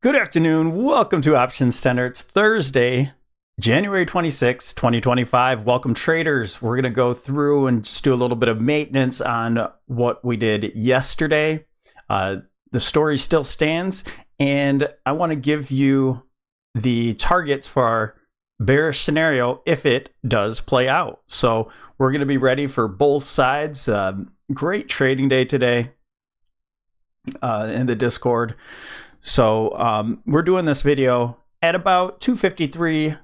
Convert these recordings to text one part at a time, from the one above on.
Good afternoon. Welcome to OptionsTender. It's Thursday, January 26, 2025. Welcome, traders. We're going to go through and just do a little bit of maintenance on what we did yesterday. The story still stands, and I want to give you the targets for our bearish scenario if it does play out. So we're going to be ready for both sides. Great trading day today in the Discord. So we're doing this video at about 2:53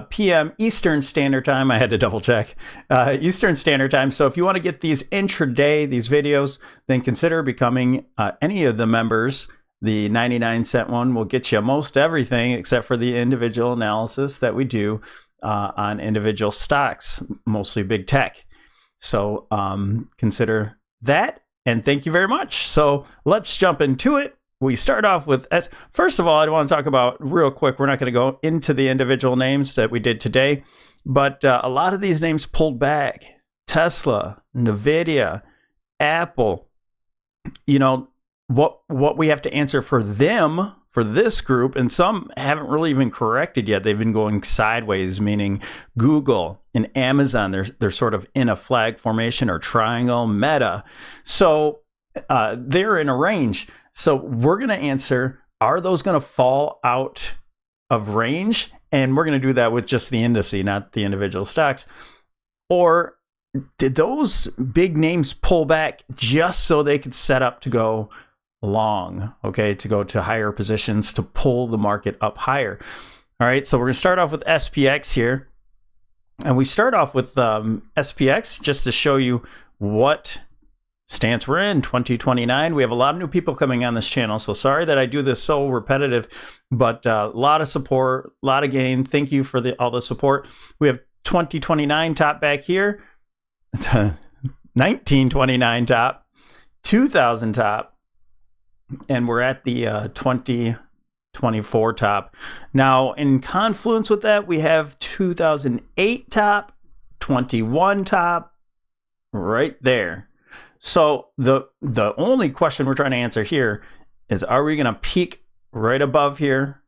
p.m. Eastern Standard Time. I had to double check Eastern Standard Time. So if you want to get these intraday, these videos, then consider becoming any of the members. The 99-cent one will get you most everything except for the individual analysis that we do on individual stocks, mostly big tech. So consider that. And thank you very much. So let's jump into it. We start off with, first of all, I want to talk about real quick. We're not going to go into the individual names that we did today, but a lot of these names pulled back. Tesla, NVIDIA, Apple. You know, what we have to answer for them, for this group, and some haven't really even corrected yet. They've been going sideways, meaning Google and Amazon, they're sort of in a flag formation or triangle. Meta. So they're in a range. So we're going to answer, are those going to fall out of range? And we're going to do that with just the indice, not the individual stocks. Or did those big names pull back just so they could set up to go long, okay, to go to higher positions, to pull the market up higher? All right, so we're going to start off with SPX here. And we start off with SPX just to show you what stance we're in, 2029. We have a lot of new people coming on this channel, so sorry that I do this so repetitive, but a lot of support, a lot of gain. Thank you for all the support. We have 2029 top back here, 1929 top, 2000 top, and we're at the 2024 top. Now, in confluence with that, we have 2008 top, 21 top, right there. So the only question we're trying to answer here is, are we going to peak right above here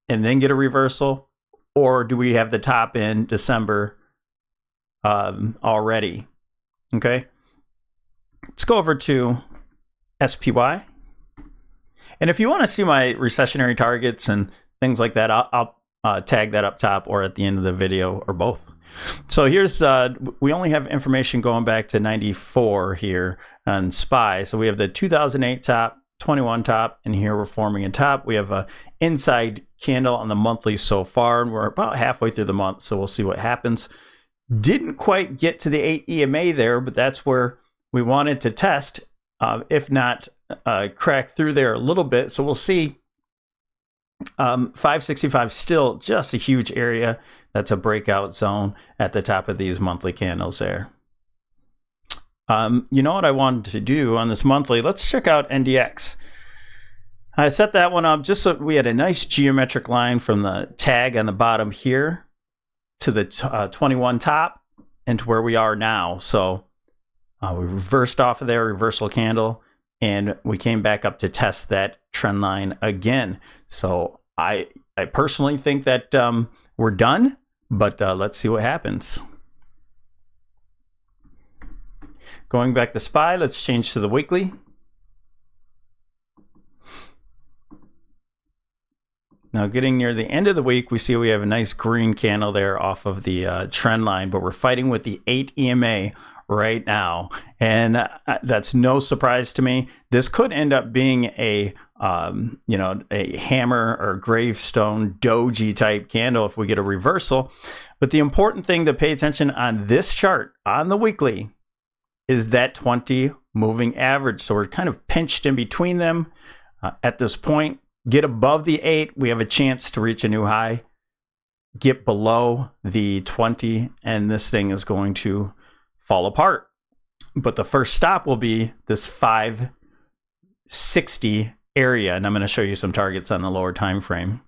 and then get a reversal? Or do we have the top in December already? Okay. Let's go over to SPY. And if you want to see my recessionary targets and things like that, I'll tag that up top or at the end of the video, or both. So here's, we only have information going back to 94 here on SPY. So we have the 2008 top, 21 top, and here we're forming a top. We have a inside candle on the monthly so far, and we're about halfway through the month, so we'll see what happens. Didn't quite get to the 8 EMA there, but that's where we wanted to test, if not crack through there a little bit. So we'll see. 565 still just a huge area. That's a breakout zone at the top of these monthly candles there. You know what I wanted to do on this monthly? Let's check out NDX. I set that one up just so we had a nice geometric line from the tag on the bottom here to the 21 top and to where we are now. So we reversed off of there, reversal candle, and we came back up to test that trend line again. So I personally think that we're done, but let's see what happens. Going back to SPY, let's change to the weekly. Now getting near the end of the week, we see we have a nice green candle there off of the trend line, but we're fighting with the 8 EMA right now, and that's no surprise to me. This could end up being a a hammer or gravestone doji type candle if we get a reversal. But the important thing to pay attention on this chart on the weekly is that 20 moving average. So we're kind of pinched in between them at this point. Get above the 8, we have a chance to reach a new high. Get below the 20, and this thing is going to fall apart. But the first stop will be this 560 area, and I'm going to show you some targets on the lower time frame.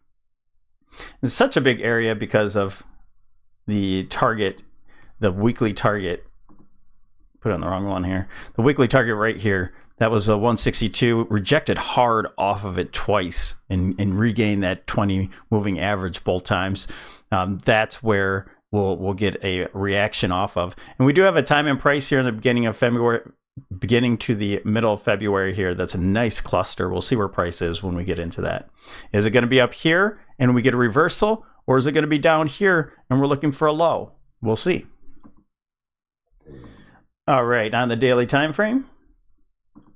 It's such a big area because of the target, the weekly target. Put on the wrong one here. The weekly target right here. That was a 162, rejected hard off of it twice and regained that 20 moving average both times. That's where we'll get a reaction off of. And we do have a time and price here in the beginning of February, beginning to the middle of February here. That's a nice cluster. We'll see where price is when we get into that. Is it going to be up here and we get a reversal, or is it going to be down here and we're looking for a low? We'll see. All right, on the daily time frame,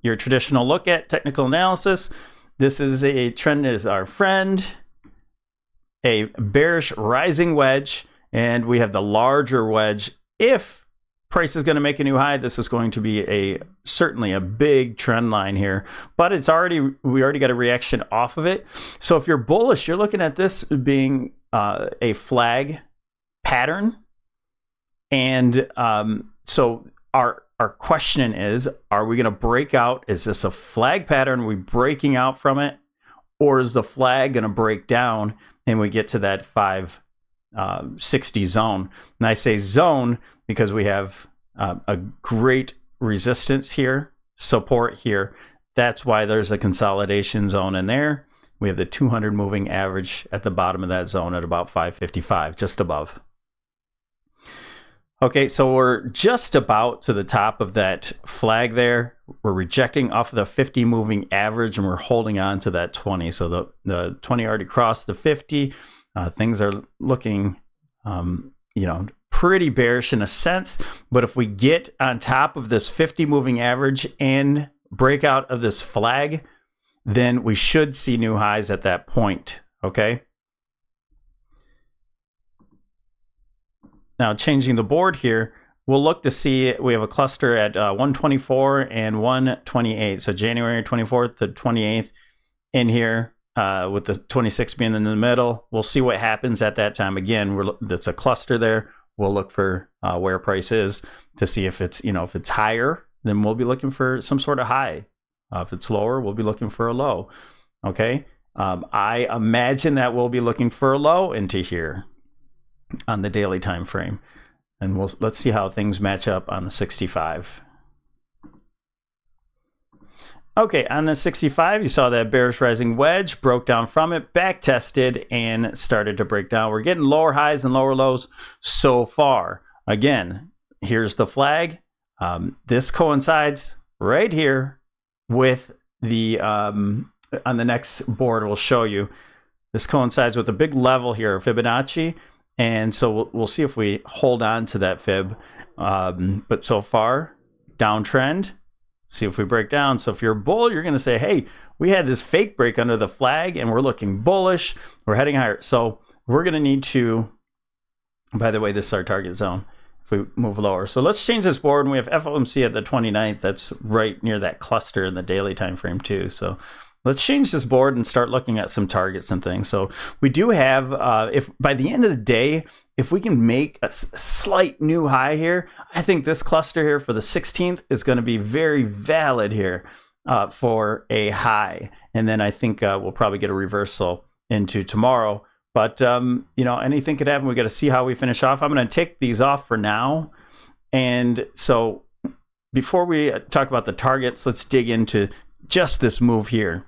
your traditional look at technical analysis. This is a trend is our friend, a bearish rising wedge, and we have the larger wedge. If price is going to make a new high, this is going to be certainly a big trend line here, but we already got a reaction off of it. So if you're bullish, you're looking at this being a flag pattern. And so our question is, are we going to break out? Is this a flag pattern? Are we breaking out from it? Or is the flag going to break down and we get to that 560 zone? And I say zone because we have a great resistance here, support here. That's why there's a consolidation zone in there. We have the 200 moving average at the bottom of that zone at about 555, just above. Okay, so we're just about to the top of that flag there. We're rejecting off of the 50 moving average and we're holding on to that 20. So the 20 already crossed the 50. Things are looking, pretty bearish in a sense. But if we get on top of this 50 moving average and break out of this flag, then we should see new highs at that point, okay? Now, changing the board here, we'll look to see we have a cluster at 124 and 128. So January 24th to 28th in here with the 26 being in the middle. We'll see what happens at that time. Again, that's a cluster there. We'll look for where price is to see if it's, if it's higher, then we'll be looking for some sort of high. If it's lower, we'll be looking for a low. Okay. I imagine that we'll be looking for a low into here on the daily time frame, and let's see how things match up on the 65. Okay, on the 65, you saw that bearish rising wedge broke down from it, back tested, and started to break down. We're getting lower highs and lower lows so far. Again, here's the flag. This coincides right here with the on the next board. We'll show you. This coincides with a big level here, Fibonacci. And so we'll see if we hold on to that fib. But so far, downtrend. See if we break down. So if you're a bull, you're going to say, hey, we had this fake break under the flag and we're looking bullish. We're heading higher. So we're going to need to, by the way, this is our target zone if we move lower. So let's change this board. And we have FOMC at the 29th. That's right near that cluster in the daily time frame too. So let's change this board and start looking at some targets and things. So we do have, if by the end of the day, if we can make a slight new high here, I think this cluster here for the 16th is going to be very valid here for a high. And then I think we'll probably get a reversal into tomorrow. But, anything could happen. We got to see how we finish off. I'm going to take these off for now. And so before we talk about the targets, let's dig into just this move here.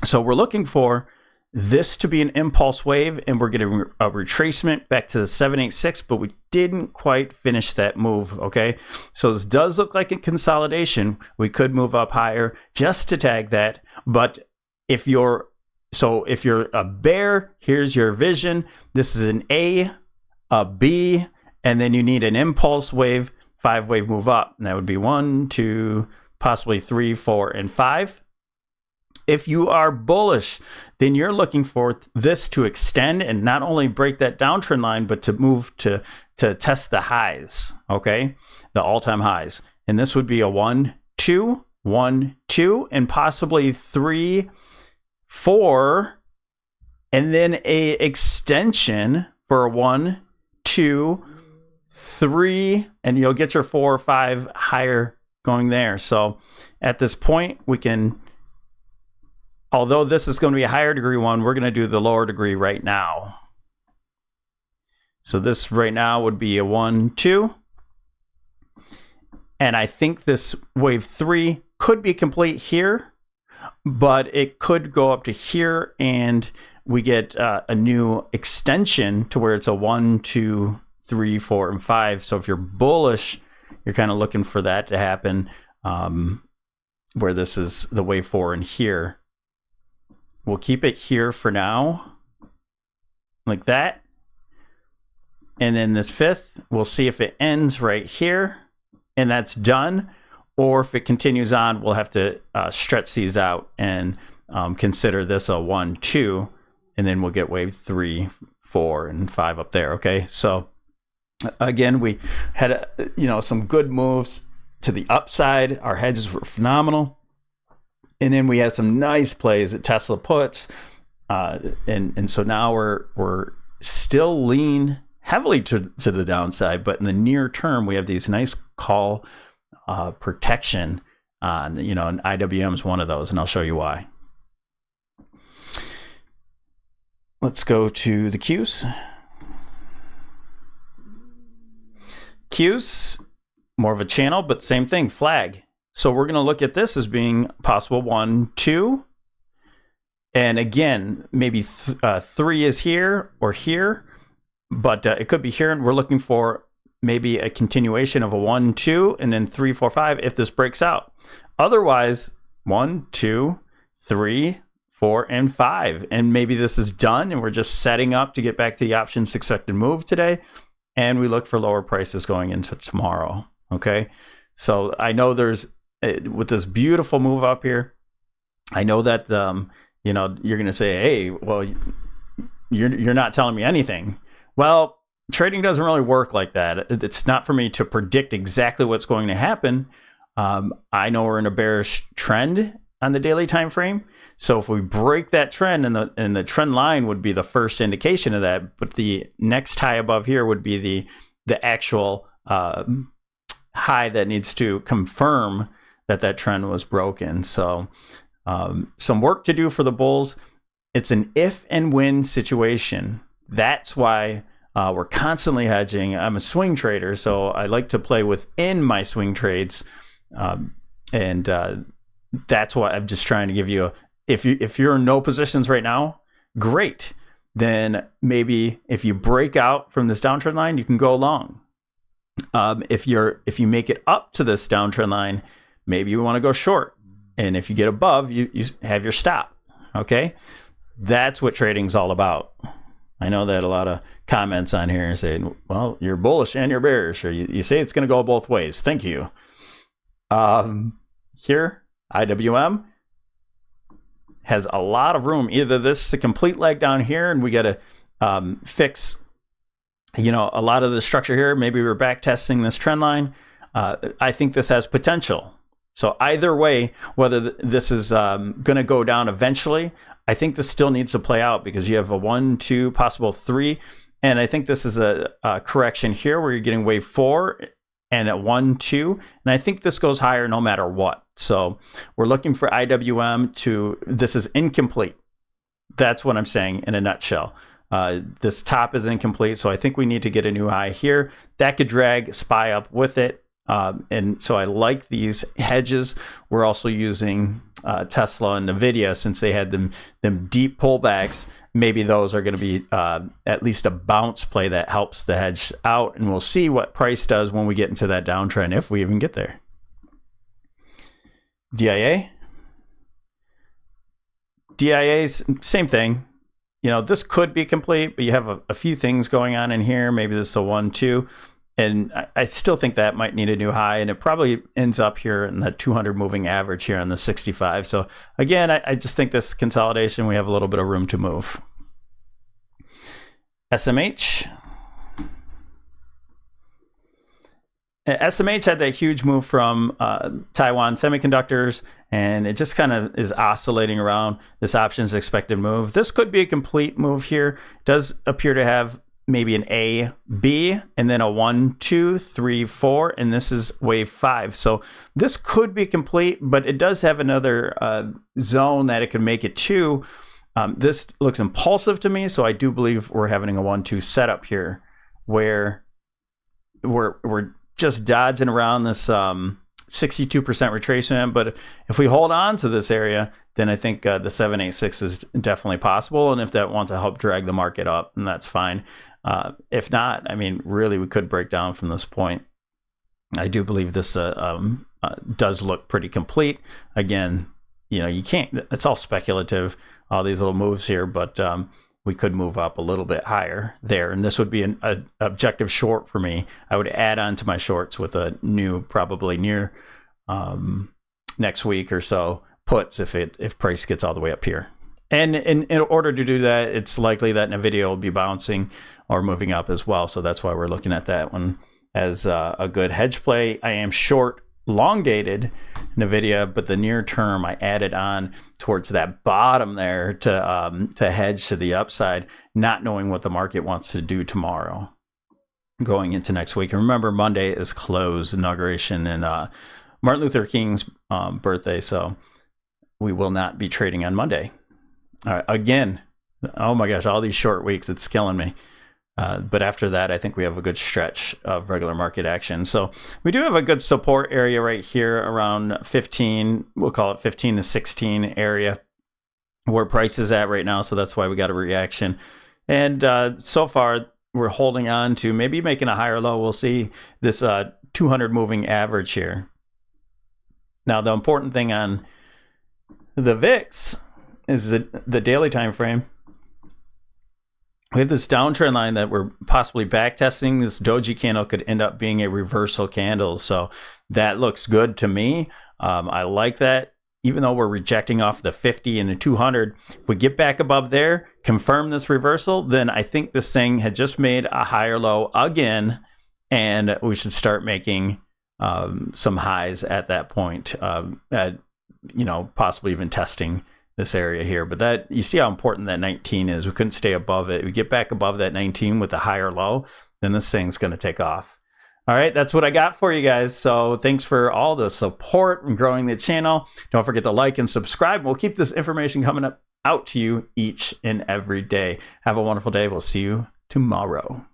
So we're looking for this to be an impulse wave, and we're getting a retracement back to the 786, but we didn't quite finish that move, okay? So this does look like a consolidation. We could move up higher just to tag that, but if you're a bear, here's your vision. This is an A, a B, and then you need an impulse wave, 5-wave move up, and that would be 1, 2, possibly 3, 4, and 5. If you are bullish, then you're looking for this to extend and not only break that downtrend line, but to move to test the highs, okay? The all-time highs. And this would be a 1, 2, 1, 2, and possibly 3, 4, and then a extension for a 1, 2, 3, and you'll get your 4 or 5 higher going there. So at this point, we can, although this is going to be a higher degree one, we're going to do the lower degree right now. So this right now would be a 1, 2. And I think this wave 3 could be complete here, but it could go up to here and we get a new extension to where it's a 1, 2, 3, 4, and 5. So if you're bullish, you're kind of looking for that to happen, where this is the wave 4 in here. We'll keep it here for now, like that. And then this 5th, we'll see if it ends right here, and that's done. Or if it continues on, we'll have to stretch these out and consider this a 1, 2, and then we'll get wave 3, 4, and 5 up there. Okay, so again, we had some good moves to the upside. Our hedges were phenomenal. And then we had some nice plays at Tesla puts, and so now we're still lean heavily to the downside, but in the near term we have these nice call protection on, and IWM is one of those, and I'll show you why. Let's go to the Qs. Qs, more of a channel, but same thing, flag. So we're going to look at this as being possible 1, 2. And again, maybe 3 is here or here, but it could be here. And we're looking for maybe a continuation of a 1, 2, and then 3, 4, 5 if this breaks out. Otherwise, 1, 2, 3, 4, and 5. And maybe this is done and we're just setting up to get back to the options expected move today. And we look for lower prices going into tomorrow. Okay. So I know there's, with this beautiful move up here, I know that you're going to say, hey, well, you're not telling me anything. Well, trading doesn't really work like that. It's not for me to predict exactly what's going to happen. I know we're in a bearish trend on the daily time frame. So if we break that trend, and the trend line would be the first indication of that, but the next high above here would be the actual high that needs to confirm that trend was broken. So some work to do for the bulls. It's an if and when situation. That's why we're constantly hedging. I'm a swing trader, so I like to play within my swing trades, and that's why I'm just trying to give you if you're in no positions right now, great. Then maybe if you break out from this downtrend line, you can go long. If you make it up to this downtrend line, maybe you want to go short. And if you get above, you have your stop. Okay, that's what trading's all about. I know that a lot of comments on here saying, well, you're bullish and you're bearish, or you say it's going to go both ways. Thank you. Here, IWM has a lot of room. Either this is a complete leg down here and we got to fix, a lot of the structure here. Maybe we're back testing this trend line. I think this has potential. So either way, whether this is going to go down eventually, I think this still needs to play out because you have a 1, 2, possible 3. And I think this is a correction here where you're getting wave 4 and at 1, 2. And I think this goes higher no matter what. So we're looking for IWM this is incomplete. That's what I'm saying in a nutshell. This top is incomplete. So I think we need to get a new high here. That could drag SPY up with it. And so I like these hedges. We're also using Tesla and Nvidia since they had them deep pullbacks. Maybe those are going to be at least a bounce play that helps the hedge out. And we'll see what price does when we get into that downtrend, if we even get there. DIA. DIA's same thing. This could be complete, but you have a few things going on in here. Maybe this is a 1, 2. And I still think that might need a new high, and it probably ends up here in the 200 moving average here on the 65. So again, I just think this consolidation, we have a little bit of room to move. SMH. SMH had that huge move from Taiwan Semiconductors, and it just kind of is oscillating around this options expected move. This could be a complete move here. It does appear to have maybe an A, B, and then a 1, 2, 3, 4, and this is wave 5. So this could be complete, but it does have another zone that it could make it to. This looks impulsive to me, so I do believe we're having a 1, 2 setup here, where we're just dodging around this 62% retracement. But if we hold on to this area, then I think the 786 is definitely possible. And if that wants to help drag the market up, then that's fine. If not, I mean, really, we could break down from this point. I do believe this does look pretty complete. Again, you know, you can't, it's all speculative, all these little moves here, but we could move up a little bit higher there. And this would be an objective short for me. I would add on to my shorts with a new, probably near next week or so, puts if price gets all the way up here. And in order to do that, it's likely that NVIDIA will be bouncing or moving up as well. So that's why we're looking at that one as a good hedge play. I am short long dated NVIDIA, but the near term I added on towards that bottom there to hedge to the upside, not knowing what the market wants to do tomorrow going into next week. And remember, Monday is closed, inauguration, and Martin Luther King's birthday, so we will not be trading on Monday. All right, again, oh my gosh, all these short weeks, it's killing me. But after that, I think we have a good stretch of regular market action. So we do have a good support area right here around 15. We'll call it 15 to 16 area where price is at right now. So that's why we got a reaction. And so far, we're holding on to maybe making a higher low. We'll see this 200 moving average here. Now, the important thing on the VIX is the daily time frame. We have this downtrend line that we're possibly back testing. This doji candle could end up being a reversal candle. So that looks good to me. I like that. Even though we're rejecting off the 50 and the 200, if we get back above there, confirm this reversal, then I think this thing had just made a higher low again, and we should start making some highs at that point, possibly even testing this area here. But that, you see how important that 19 is. We couldn't stay above it. We get back above that 19 with a higher low, then this thing's going to take off. All right, that's what I got for you guys. So thanks for all the support and growing the channel. Don't forget to like and subscribe. We'll keep this information coming out to you each and every day. Have a wonderful day. We'll see you tomorrow.